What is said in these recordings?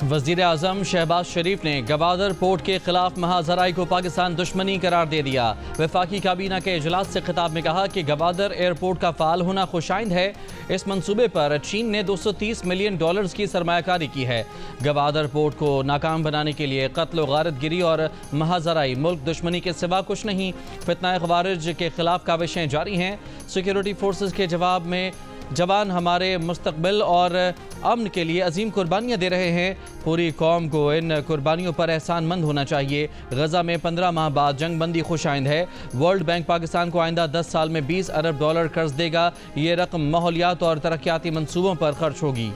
वज़ीर आज़म शहबाज शरीफ ने गवादर पोर्ट के खिलाफ महाजराई को पाकिस्तान दुश्मनी करार दे दिया। वफाकी काबीना के इजलास से खिताब में कहा कि गवादर एयरपोर्ट का फाल होना खुशाइंद है। इस मंसूबे पर चीन ने $230 मिलियन की सरमायाकारी की है। गवादर पोर्ट को नाकाम बनाने के लिए कत्ल गारतगिरी और महाजराई मुल्क दुश्मनी के सिवा कुछ नहीं। फितना ख़वारिज के खिलाफ काविशें जारी हैं। सिक्योरिटी फोर्सेस के जवाब में जवान हमारे मुस्तकबिल और अमन के लिए अजीम कुर्बानियाँ दे रहे हैं। पूरी कौम को इन कुर्बानियों पर एहसानमंद होना चाहिए। गजा में 15 माह बाद जंग बंदी खुशाइंद है। वर्ल्ड बैंक पाकिस्तान को आइंदा 10 साल में $20 अरब कर्ज देगा। ये रकम माहौलियात और तरक्याती मंसूबों पर खर्च होगी।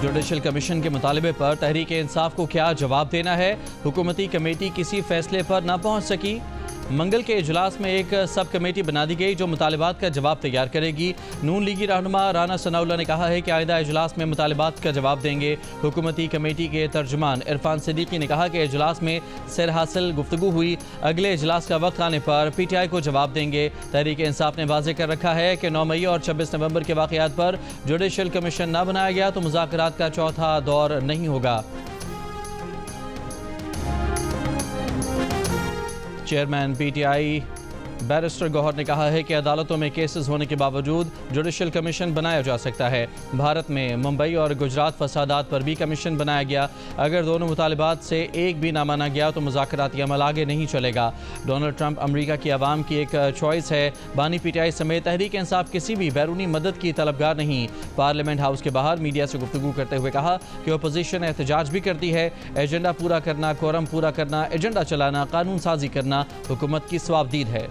जुडिशल कमीशन के मुतालबे पर तहरीक इंसाफ को क्या जवाब देना है? हुकूमती कमेटी किसी फैसले पर न पहुँच सकी। मंगल के इजलास में एक सब कमेटी बना दी गई जो मुतालिबात का जवाब तैयार करेगी। नून लीगी रहनुमा राना सनाउल्लाह ने कहा है कि आइंदा इजलास में मुतालिबात का जवाब देंगे। हुकूमती कमेटी के तर्जुमान इरफान सिद्दीकी ने कहा कि इजलास में सर हासिल गुफ्तगू हुई। अगले इजलास का वक्त आने पर PTI को जवाब देंगे। तहरीक इंसाफ ने वाज़ेह कर रखा है कि 9 मई और 26 नवंबर के वाक़यात पर जुडिशल कमीशन न बनाया गया तो मुज़ाकरात का चौथा दौर नहीं होगा। चेयरमैन PTI बैरिस्टर गौहर ने कहा है कि अदालतों में केसेस होने के बावजूद जुडिशल कमीशन बनाया जा सकता है। भारत में मुंबई और गुजरात फसादात पर भी कमीशन बनाया गया। अगर दोनों मुतालिबात से एक भी ना माना गया तो मुज़ाकराती अमल आगे नहीं चलेगा। डोनाल्ड ट्रंप अमरीका की आवाम की एक चॉइस है। बानी PTI समेत तहरीक इंसाफ किसी भी बैरूनी मदद की तलबगार नहीं। पार्लियामेंट हाउस के बाहर मीडिया से गुफ्तगू करते हुए कहा कि अपोजिशन एहतजाज भी करती है। एजेंडा पूरा करना, कोरम पूरा करना, एजेंडा चलाना, कानून साजी करना हुकूमत की सवाबदीद है।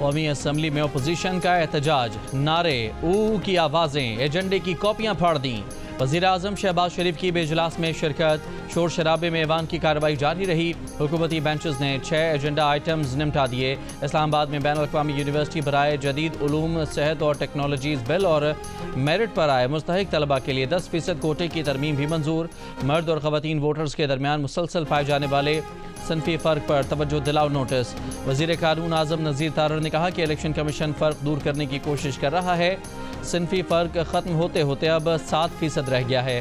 कौमी असम्बली में अपोजिशन का एहतजाज, नारे, ऊ की आवाज़ें, एजेंडे की कॉपियाँ फाड़ दी। वज़ीर आज़म शहबाज शरीफ की बेजलास में शिरकत। शोर शराबे में ऐवान की कार्रवाई जारी रही। हुकूमती बेंचेस ने 6 एजेंडा आइटम्स निपटा दिए। इस्लामाबाद में बैनुल अक़वामी यूनिवर्सिटी बराए जदीद उलूम, सेहत और टेक्नोलॉजीज़ बिल और मेरिट पर आए मुस्तहिक तलबा के लिए 10% कोटे की तरमीम भी मंजूर। मर्द और ख़वातीन वोटर्स के दरमियान मुसलसल पाए जाने वाले सनफी फ़र्क पर तवज्जो दिलाओ नोटिस। वज़ीर कानून आज़म नज़ीर तारर ने कहा कि इलेक्शन कमीशन फ़र्क दूर करने की कोशिश कर रहा है। सनफी फ़र्क ख़त्म होते होते अब 7% रह गया है।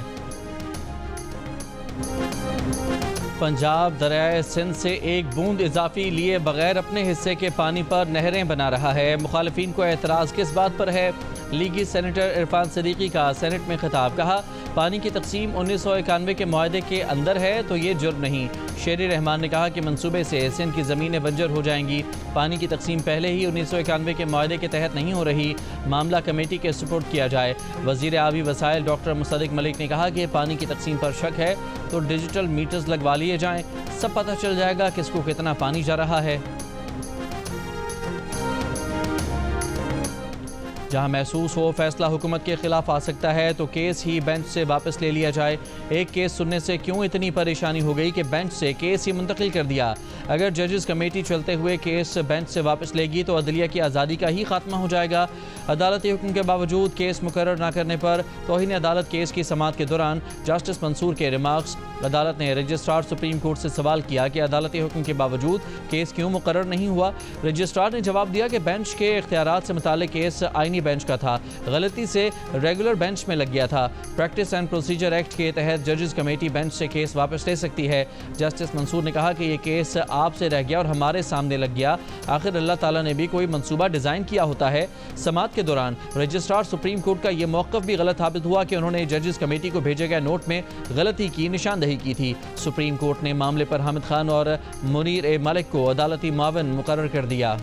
पंजाब दरियाए सिंध से एक बूंद इजाफी लिए बगैर अपने हिस्से के पानी पर नहरें बना रहा है। मुखालिफिन को एतराज़ किस बात पर है? लीगी सेनेटर इरफान सिद्दीकी का सेनेट में खिताब। कहा पानी की तकसीम 1991 के मुआहदे के अंदर है तो ये जुर्म नहीं। शेर रहमान ने कहा कि मंसूबे से सिंध की ज़मीनें बंजर हो जाएंगी। पानी की तकसीम पहले ही 1991 के मुआहदे के तहत नहीं हो रही। मामला कमेटी के सुपुर्द किया जाए। वज़ीर आबी वसाइल डॉक्टर मुसद्दिक मलिक ने कहा कि पानी की तकसीम पर शक है तो डिजिटल मीटर्स लगवा लिए जाएँ, सब पता चल जाएगा किसको कितना पानी जा रहा है। जहां महसूस हो फैसला हुकूमत के खिलाफ आ सकता है तो केस ही बेंच से वापस ले लिया जाए। एक केस सुनने से क्यों इतनी परेशानी हो गई कि बेंच से केस ही मुंतकिल कर दिया? अगर जजेस कमेटी चलते हुए केस बेंच से वापस लेगी तो अदलिया की आज़ादी का ही खात्मा हो जाएगा। अदालती हुक्म के बावजूद केस मुकर्रर न करने पर तौहीन अदालत केस की समाअत के दौरान जस्टिस मंसूर के रिमार्क्स। अदालत ने रजिस्ट्रार सुप्रीम कोर्ट से सवाल किया कि अदालती हुक्म के बावजूद केस क्यों मुकर्रर नहीं हुआ। रजिस्ट्रार ने जवाब दिया कि बेंच के इख्तियारात से मुताल्लिक केस आईनी बेंच का था, गलती से रेगुलर बेंच में लग गया था। प्रैक्टिस एंड प्रोसीजर एक्ट के तहत जजेस कमेटी बेंच से केस वापस ले सकती है। जस्टिस मंसूर ने कहा कि ये केस आपसे रह गया और हमारे सामने लग गया। आखिर अल्लाह ताला ने भी कोई मंसूबा डिज़ाइन किया होता है। समाअत के दौरान रजिस्ट्रार सुप्रीम कोर्ट का यह मौक़िफ़ भी गलत साबित हुआ कि उन्होंने जजेस कमेटी को भेजे गए नोट में गलती की निशानदही की थी। सुप्रीम कोर्ट ने मामले पर हामिद खान और मुनीर ए मलिक को अदालती मुआविन मुकर्रर कर दिया।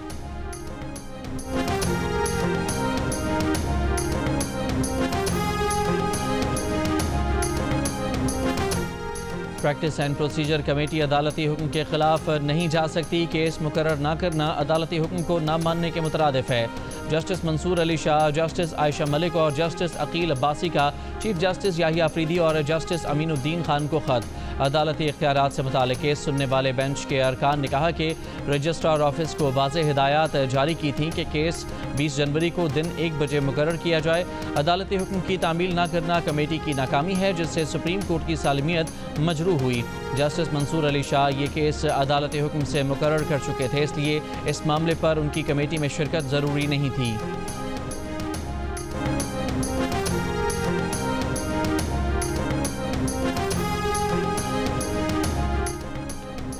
प्रैक्टिस एंड प्रोसीजर कमेटी अदालती हुक्म के खिलाफ नहीं जा सकती। केस मुकर्रर ना करना अदालती हुक्म को ना मानने के मुतरादिफ है। जस्टिस मंसूर अली शाह, जस्टिस आयशा मलिक और जस्टिस अकील अब्बासी का चीफ जस्टिस याहिया अफरीदी और जस्टिस अमीनुद्दीन खान को खत। अदालती इख्तियारात से मुताल्लिक़ केस सुनने वाले बेंच के अरकान ने कहा कि रजिस्ट्रार ऑफिस को वाज़ेह हिदायत जारी की थी कि केस 20 जनवरी को दिन 1 बजे मुकर्रर किया जाए। अदालती हुक्म की तामील न करना कमेटी की नाकामी है, जिससे सुप्रीम कोर्ट की सालमियत मजरूह हुई। जस्टिस मंसूर अली शाह ये केस अदालती हुक्म से मुकर्रर कर चुके थे, इसलिए इस मामले पर उनकी कमेटी में शिरकत ज़रूरी नहीं थी।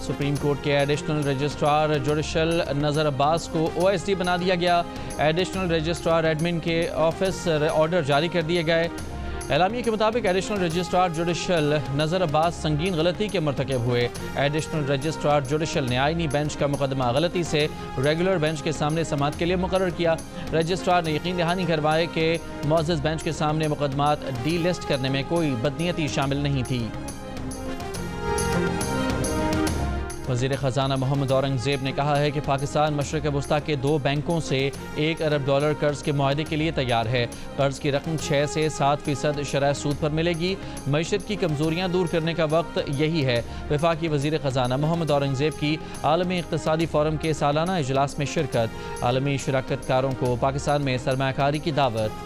सुप्रीम कोर्ट के एडिशनल रजिस्ट्रार जुडिशल नज़र अब्बास को OSD बना दिया गया। एडिशनल रजिस्ट्रार एडमिन के ऑफिस ऑर्डर जारी कर दिए गए। एलामिया के मुताबिक एडिशनल रजिस्ट्रार जुडिशल नज़र अब्बास संगीन गलती के मरतकब हुए। एडिशनल रजिस्ट्रार जुडिशल ने आईनी बेंच का मुकदमा गलती से रेगुलर बेंच के सामने समाअत के लिए मुकर्रर किया। रजिस्ट्रार ने यकीन दहानी करवाए कि मुअज़्ज़ज़ बेंच के सामने मुकदमात डी लिस्ट करने में कोई बदनीयती शामिल नहीं थी। वज़ीर ख़जाना मोहम्मद औरंगज़ेब ने कहा है कि पाकिस्तान मशरिक़ वस्ता के 2 बैंकों से $1 अरब कर्ज़ के मुआहदे के लिए तैयार है। कर्ज़ की रकम 6 से 7% शरह सूद पर मिलेगी। मईशत की कमज़ोरियाँ दूर करने का वक्त यही है। वफाकी वज़ीर ख़जाना मोहम्मद औरंगज़ेब की आलमी इक़्तिसादी फ़ोरम के सालाना इजलास में शिरकत। आलमी शराकतकारों को पाकिस्तान में सरमायाकारी की दावत।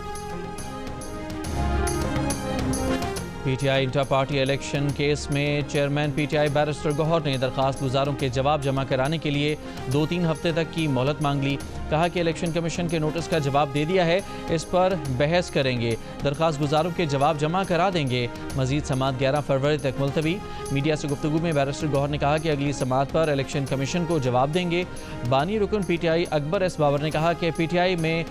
PTI inter party election case में चेयरमैन PTI बैरिस्टर गौहर ने दरख्वास्त गुजारों के जवाब जमा कराने के लिए 2-3 हफ्ते तक की मोहलत मांग ली। कहा कि इलेक्शन कमीशन के नोटिस का जवाब दे दिया है, इस पर बहस करेंगे, दरख्वास्त गुजारों के जवाब जमा करा देंगे। मजीद समाअत 11 फरवरी तक मुलतवी। मीडिया से गुफ्तगू में बैरिस्टर गौहर ने कहा कि अगली समाअत पर इलेक्शन कमीशन को जवाब देंगे। बानी रुकन PTI अकबर एस बाबर ने कहा कि PTI में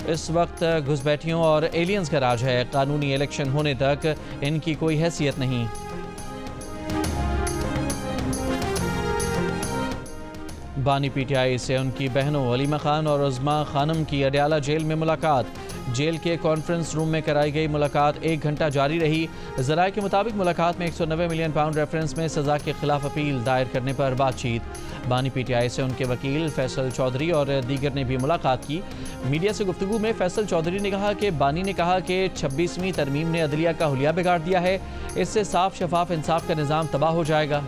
इस वक्त घुसपैठियों और एलियंस का राज है। कानूनी इलेक्शन होने तक इनकी कोई हैसियत नहीं। बानी PTI से उनकी बहनों अलीमा खान और उज़्मा खानम की अडयाला जेल में मुलाकात। जेल के कॉन्फ्रेंस रूम में कराई गई मुलाकात 1 घंटा जारी रही। ज़राए के मुताबिक मुलाकात में 190 मिलियन पाउंड रेफरेंस में सज़ा के खिलाफ अपील दायर करने पर बातचीत। बानी PTI से उनके वकील फैसल चौधरी और दीगर ने भी मुलाकात की। मीडिया से गुफ्तगू में फैसल चौधरी ने कहा कि बानी ने कहा कि 26वीं तरमीम ने अदलिया का हुलिया बिगाड़ दिया है, इससे साफ शफाफ इंसाफ का निज़ाम तबाह हो जाएगा।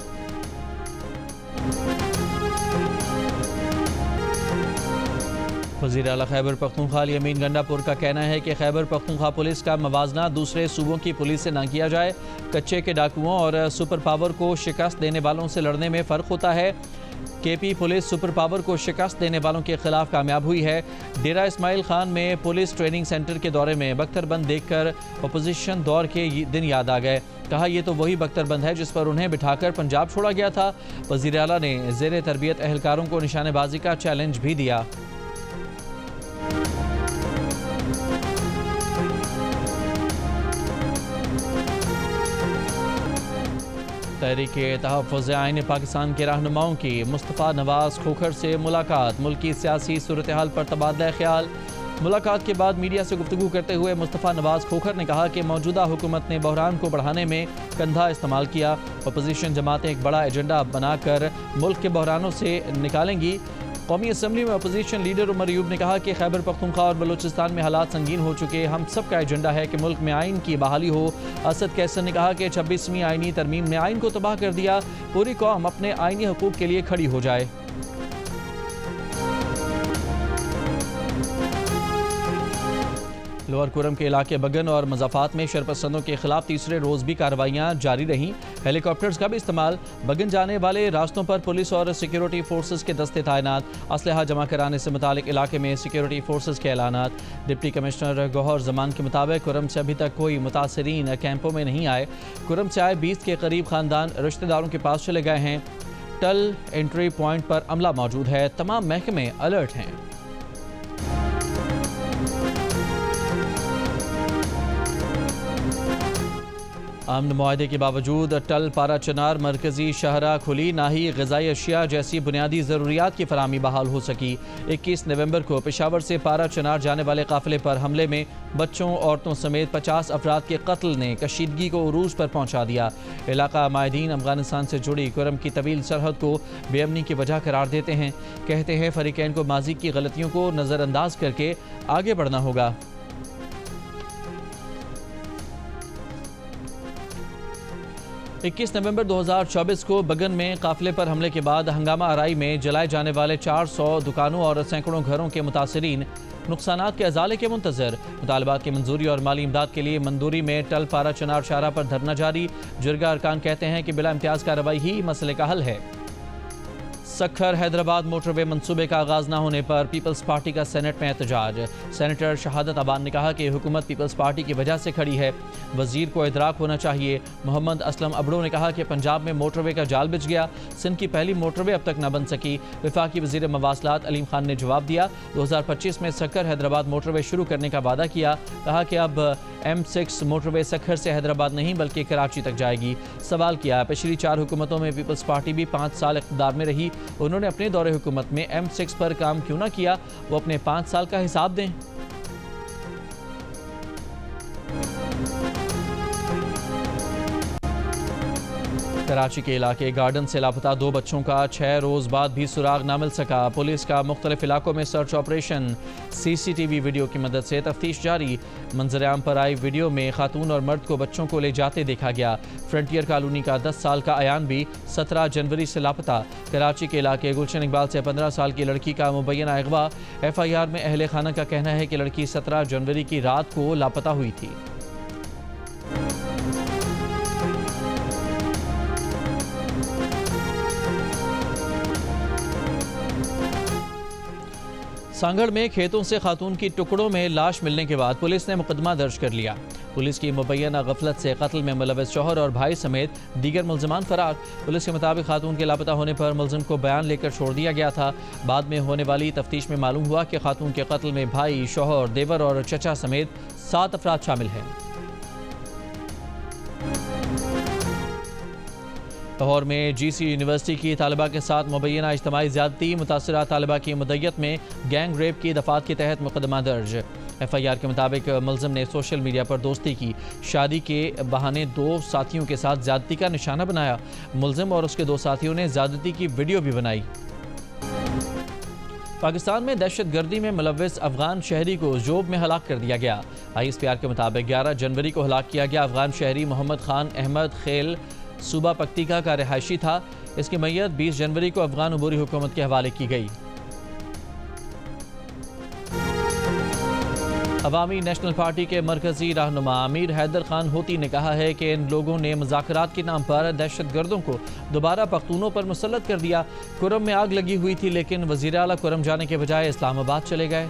वज़ीर आला खैबर पख्तूनख्वा यमीन गंडापुर का कहना है कि खैबर पख्तूनख्वा पुलिस का मवाजना दूसरे सूबों की पुलिस से न किया जाए। कच्चे के डाकुओं और सुपर पावर को शिकस्त देने वालों से लड़ने में फ़र्क होता है। KP पुलिस सुपर पावर को शिकस्त देने वालों के खिलाफ कामयाब हुई है। डेरा इस्माइल खान में पुलिस ट्रेनिंग सेंटर के दौरे में बख्तरबंद देखकर अपोजिशन दौर के दिन याद आ गए। कहा यह तो वही बख्तरबंद है जिस पर उन्हें बिठाकर पंजाब छोड़ा गया था। वज़ीर आला ने ज़ेर तरबियत एहलकारों को निशानेबाजी का चैलेंज भी दिया। तहरीक-ए-तहफ़्फ़ुज़ आईन पाकिस्तान के रहनुमाओं की मुस्तफ़ा नवाज़ खोखर से मुलाकात। मुल्की सियासी सूरत हाल पर तबादला ख्याल। मुलाकात के बाद मीडिया से गुफ्तगू करते हुए मुस्तफ़ा नवाज़ खोखर ने कहा कि मौजूदा हुकूमत ने बहरान को बढ़ाने में कंधा इस्तेमाल किया। अपोजिशन जमातें एक बड़ा एजेंडा बनाकर मुल्क के बहरानों से निकालेंगी। कौमी असम्बली में अपोजिशन लीडर उमर अयूब ने कहा कि खैबर पख्तूनख्वा और बलूचिस्तान में हालात संगीन हो चुके, हम सब का एजेंडा है कि मुल्क में आइन की बहाली हो। असद कैसर ने कहा कि 26वीं आइनी तरमीम ने आइन को तबाह कर दिया, पूरी कौम अपने आइनी हकूक़ के लिए खड़ी हो जाए। लोअर कुरम के इलाके बगन और मज़ाफ़ात में शरपसंदों के खिलाफ तीसरे रोज़ भी कार्रवाइयाँ जारी रहीं। हेलीकॉप्टर्स का भी इस्तेमाल। बगन जाने वाले रास्तों पर पुलिस और सिक्योरिटी फोर्सेस के दस्ते तैनात। असलहा जमा कराने से मुतालिक इलाके में सिक्योरिटी फोर्सेस के ऐलानात। डिप्टी कमिश्नर गौहर जमान के मुताबिक कुरम से अभी तक कोई मुतासरीन कैंपों में नहीं आए। कुरम से आए 20 के करीब ख़ानदान रिश्तेदारों के पास चले गए हैं। टल एंट्री पॉइंट पर अमला मौजूद है। तमाम महकमे अलर्ट हैं। अमन मुआहदे के बावजूद टल पारा चनार मरकजी शहरा खुली, ना ही ग़िज़ाई अशिया जैसी बुनियादी ज़रूरियात की फराहमी बहाल हो सकी। 21 नवंबर को पेशावर से पारा चनार जाने वाले काफ़िले पर हमले में बच्चों औरतों समेत 50 अफराद के कत्ल ने कशीदगी को उरूज पर पहुँचा दिया। इलाका माहिदीन अफगानिस्तान से जुड़ी कुरम की तवील सरहद को बेअमनी की वजह करार देते हैं। कहते हैं फ़रीक़ैन को माजी की गलतियों को नज़रअंदाज करके आगे बढ़ना होगा। 21 नवंबर 2024 को बगन में काफिले पर हमले के बाद हंगामा आराई में जलाए जाने वाले 400 दुकानों और सैकड़ों घरों के मुतासरीन नुकसानात के अजाले के मुंतजर। मुतालबात की मंजूरी और माली इमदाद के लिए मंदूरी में टल पारा चनार शारा पर धरना जारी। जुर्गा अरकान कहते हैं कि बिला इम्तियाज कार्रवाई ही मसले का हल है। सक्खर हैदराबाद मोटरवे मंसूबे का आगाज न होने पर पीपल्स पार्टी का सेनेट में एहतजाज। सेनेटर शहादत अबान ने कहा कि हुकूमत पीपल्स पार्टी की वजह से खड़ी है, वजीर को इदराक होना चाहिए। मोहम्मद असलम अबड़ो ने कहा कि पंजाब में मोटरवे का जाल बिछ गया, सिंध की पहली मोटरवे अब तक न बन सकी। वफाकी वजीर मवासलात अलीम खान ने जवाब दिया, 2025 में सक्खर हैदराबाद मोटरवे शुरू करने का वादा किया। कहा कि अब M6 मोटरवे सक्खर से हैदराबाद नहीं बल्कि कराची तक जाएगी। सवाल किया, पिछली 4 हुकूमतों में पीपल्स पार्टी भी 5 साल इक़्तिदार में रही, उन्होंने अपने दौरे हुकूमत में M6 पर काम क्यों ना किया? वो अपने 5 साल का हिसाब दें। कराची के इलाके गार्डन से लापता 2 बच्चों का 6 रोज बाद भी सुराग ना मिल सका। पुलिस का मुख्तलिफ इलाकों में सर्च ऑपरेशन, CCTV वीडियो की मदद से तफ्तीश जारी। मंजर-ए-आम पर आई वीडियो में खातून और मर्द को बच्चों को ले जाते देखा गया। फ्रंटियर कॉलोनी का 10 साल का अयान भी 17 जनवरी से लापता। कराची के इलाके गुलशन इकबाल से 15 साल की लड़की का मुबैना अगवा। FIR में अहले खाना का कहना है कि लड़की 17 जनवरी की रात को लापता हुई थी। सांगड़ में खेतों से खातून की टुकड़ों में लाश मिलने के बाद पुलिस ने मुकदमा दर्ज कर लिया। पुलिस की मुबैना गफलत से कत्ल में मुलव्वस शौहर और भाई समेत दीगर मुल्ज़िमान फरार। पुलिस के मुताबिक खातून के लापता होने पर मुल्ज़िम को बयान लेकर छोड़ दिया गया था। बाद में होने वाली तफ्तीश में मालूम हुआ कि खातून के कत्ल में भाई, शौहर, देवर और चचा समेत 7 अफराद शामिल हैं। लाहौर में GC यूनिवर्सिटी की तालिबा के साथ मुबैना इज्तिमाई ज़्यादती, मुतासरा तालिबा की मुद्दत में गैंग रेप की दफ़ात के तहत मुकदमा दर्ज। FIR के मुताबिक मुल्ज़िम ने सोशल मीडिया पर दोस्ती की, शादी के बहाने 2 साथियों के साथ ज़्यादती का निशाना बनाया। मुल्ज़िम और उसके 2 साथियों ने ज़्यादती की वीडियो भी बनाई। पाकिस्तान में दहशतगर्दी में मुलव्वस अफगान शहरी को जोब में हलाक कर दिया गया। ISPR के मुताबिक 11 जनवरी को हलाक किया गया अफगान शहरी मोहम्मद खान अहमद खेल सूबा पक्तिका का रिहायशी था। इसकी मैयत 20 जनवरी को अफगान अबूरी हुकूमत के हवाले की गई। अवामी नेशनल पार्टी के मरकजी रहनुमा अमीर हैदर खान होती ने कहा है कि इन लोगों ने मुज़ाकरात के नाम पर दहशतगर्दों को दोबारा पख्तूनों पर मुसल्लत कर दिया। कुरम में आग लगी हुई थी, लेकिन वज़ीर आला कुरम जाने के बजाय इस्लामाबाद चले गए।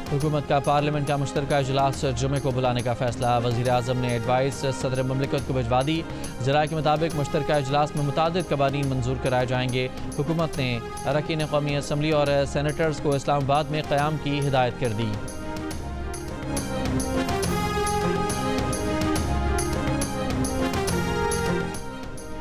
हुकूमत का पार्लियामेंट का मुश्तरका इजलास जुमे को बुलाने का फैसला। वज़ीर आज़म ने एडवाइस सदर ममलिकत को भिजवा दी। ज़राए के मुताबिक मुश्तरका इजलास में मुतादिद कवानीन मंजूर कराए जाएंगे। हुकूमत ने अरकान कौमी असम्बली और सेनेटर्स को इस्लामाबाद में क़याम की हिदायत कर दी।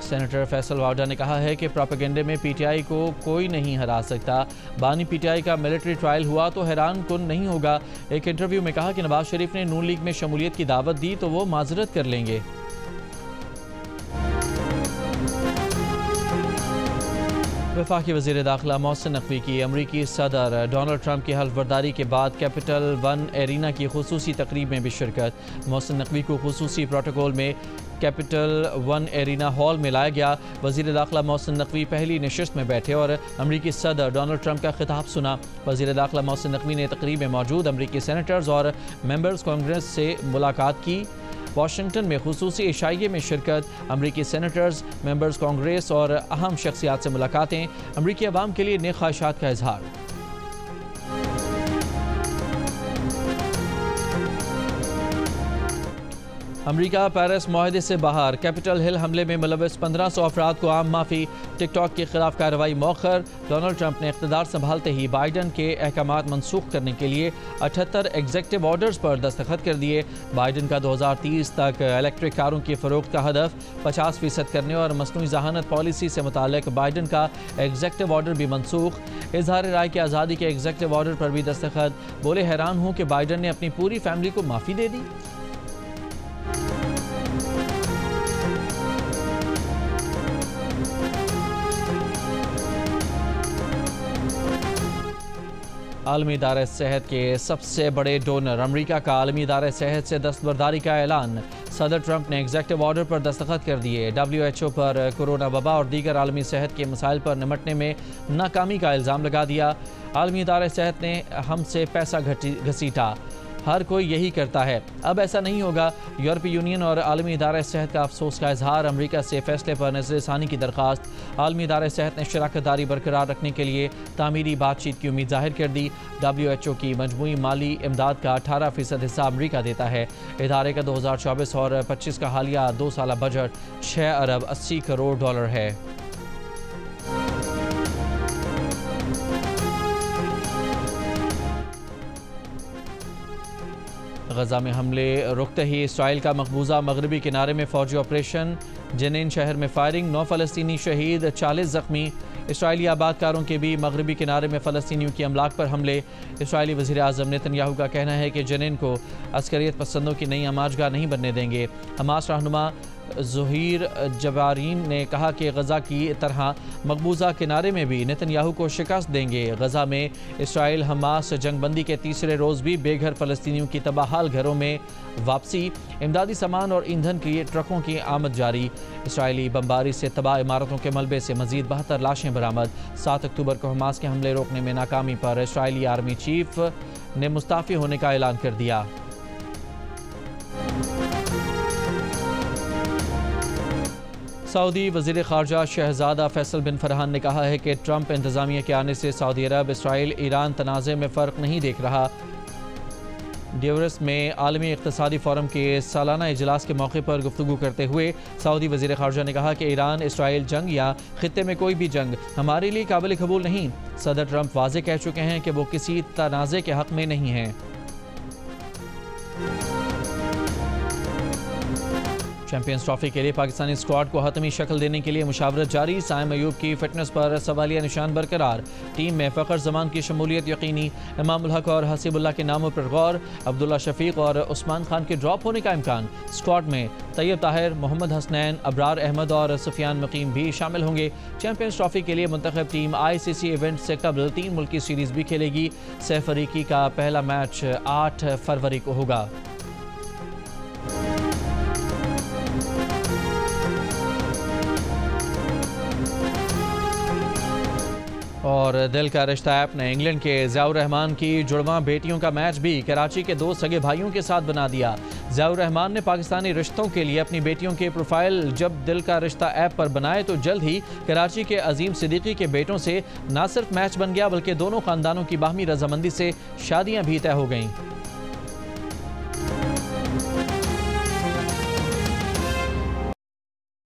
सेनेटर फैसल वावडा ने कहा है कि प्रोपेगेंडे में PTI को कोई नहीं हरा सकता। बानी PTI का मिलिट्री ट्रायल हुआ तो हैरान कुन नहीं होगा। एक इंटरव्यू में कहा कि नवाज शरीफ ने नून लीग में शमूलियत की दावत दी तो वो माजरत कर लेंगे। वफाकी वज़ीर दाखिला मोहसिन नकवी की अमरीकी सदर डोनाल्ड ट्रंप की हल्फबर्दारी के बाद कैपिटल वन एरिना की खुसूसी तकरीब में भी शिरकत। मोहसिन नकवी को खुसूसी प्रोटोकॉल में कैपिटल वन एरिना हॉल में लाया गया। वज़ीर दाखिला मोहसिन नकवी पहली नशिस्त में बैठे और अमरीकी सदर डोनाल्ड ट्रंप का खिताब सुना। वज़ीर दाखिला मोहसिन नकवी ने तकरीब में मौजूद अमरीकी सेनेटर्स और मेंबर्स कांग्रेस से मुलाकात की। वाशिंगटन में खुसूसी इशाइये में शिरकत, अमरीकी सेनेटर्स, मेंबर्स कांग्रेस और अहम शख्सियात से मुलाकातें, अमरीकी अवाम के लिए नेक ख्वाहिशात का इजहार। अमरीका पेरिस मुआहदे से बाहर, कैपिटल हिल हमले में मुलव्वस 1500 अफराद को आम माफ़ी। टिकटॉक के खिलाफ कार्रवाई मौखर। डोनाल्ड ट्रंप ने इख्तिदार संभालते ही बाइडन के अहकामात मनसूख करने के लिए 78 एग्जेक्टिव ऑर्डर्स पर दस्तखत कर दिए। बाइडन का 2030 तक इलेक्ट्रिक कारों की फ़रोख्त का हदफ 50% करने और मसनूई ज़हानत पॉलिसी से मुताल्लिक बाइडन का एग्जेक्टिव ऑर्डर भी मनसूख। इजहार राय की आज़ादी के एग्जेक्टिव ऑर्डर पर भी दस्तखत। बोले, हैरान हूँ कि बाइडन ने अपनी पूरी फैमिली को माफ़ी दे दी। आलमी इदारे सेहत के सबसे बड़े डोनर अमरीका का आलमी इदारे सेहत से दस्तबरदारी का ऐलान। सदर ट्रंप ने एग्जेक्टिव ऑर्डर पर दस्तखत कर दिए। WHO पर कोरोना वबा और दीगर आलमी सेहत के मसाइल पर निपटने में नाकामी का इल्ज़ाम लगा दिया। आलमी इदारे सेहत ने हमसे पैसा घसीटा, हर कोई यही करता है, अब ऐसा नहीं होगा। यूरोपीय यूनियन और आलमी इदारे सेहत का अफसोस का इजहार। अमरीका से फैसले पर नज़रसानी की दरख्वास्त। आलमी इदारे सेहत ने शराकतदारी बरकरार रखने के लिए तामीरी बातचीत की उम्मीद जाहिर कर दी। WHO की मजमूई माली इमदाद का 18% हिस्सा अमरीका देता है। इदारे का 2024 और 25 का हालिया 2 साला बजट 6 अरब 80 करोड़ डॉलर है। गजा में हमले रुकते ही इसराइल का मकबूजा मगरबी किनारे में फौजी ऑपरेशन। जनीन शहर में फायरिंग, 9 फ़लस्तीनी शहीद, 40 ज़ख्मी। इसराइली आबादकारों के भी मगरबी किनारे में फ़लस्तीनियों की अमलाक पर हमले। इसराइली वज़ीर आज़म नेतन्याहू का कहना है कि जनीन को अस्करियत पसंदों की नई आमाजगाह नहीं बनने देंगे। हमास रहनुमा ज़ुहीर जबारीन ने कहा कि गजा की तरह मकबूजा किनारे में भी नेतन्याहू को शिकस्त देंगे। गजा में इसराइल हमास जंगबंदी के तीसरे रोज़ भी बेघर फ़लस्तीनियों की तबाहाल घरों में वापसी। इमदादी सामान और ईंधन की ट्रकों की आमद जारी। इसराइली बमबारी से तबाह इमारतों के मलबे से मजीद 72 लाशें बरामद। 7 अक्टूबर को हमास के हमले रोकने में नाकामी पर इसराइली आर्मी चीफ ने मुस्ताफ़ी होने का ऐलान कर दिया। सऊदी वज़ीर ख़ारजा शहज़ादा फैसल बिन फरहान ने कहा है कि ट्रंप इंतज़ामिया के आने से सऊदी अरब इसराइल ईरान तनाज़े में फ़र्क नहीं देख रहा। ड्यूरस में आलमी इक़्तिसादी फ़ोरम के सालाना इजलास के मौके पर गुफ्तगू करते हुए सऊदी वज़ीर ख़ारजा ने कहा कि ईरान इसराइल जंग या ख़ित्ते में कोई भी जंग हमारे लिए काबिल कबूल नहीं। सदर ट्रंप वाज़े कह चुके हैं कि वो किसी तनाज़े के हक़ में नहीं हैं। चैंपियंस ट्रॉफी के लिए पाकिस्तानी स्क्वाड को हतमी शक्ल देने के लिए मुशावरत जारी। साइम अयूब की फिटनेस पर सवालिया निशान बरकरार। टीम में फ़खर जमान की शमूलियत यकीनी। इमामुल हक और हसीबुल्लाह के नामों पर गौर। अब्दुल्ला शफीक और उस्मान खान के ड्रॉप होने का इम्कान। स्क्वाड में तैयब ताहिर, मोहम्मद हसनैन, अबरार अहमद और सुफियान मकीम भी शामिल होंगे। चैंपियंस ट्रॉफी के लिए मुंतखब टीम ICC इवेंट से कबल 3 मुल्की सीरीज़ भी खेलेगी। सैफ अरीकी का पहला मैच 8 फरवरी को होगा। और दिल का रिश्ता ऐप ने इंग्लैंड के ज़ियाउर रहमान की जुड़वां बेटियों का मैच भी कराची के 2 सगे भाइयों के साथ बना दिया। ज़ियाउर रहमान ने पाकिस्तानी रिश्तों के लिए अपनी बेटियों के प्रोफाइल जब दिल का रिश्ता ऐप पर बनाए तो जल्द ही कराची के अजीम सिद्दीकी के बेटों से न सिर्फ मैच बन गया बल्कि दोनों ख़ानदानों की बाहमी रजामंदी से शादियाँ भी तय हो गईं।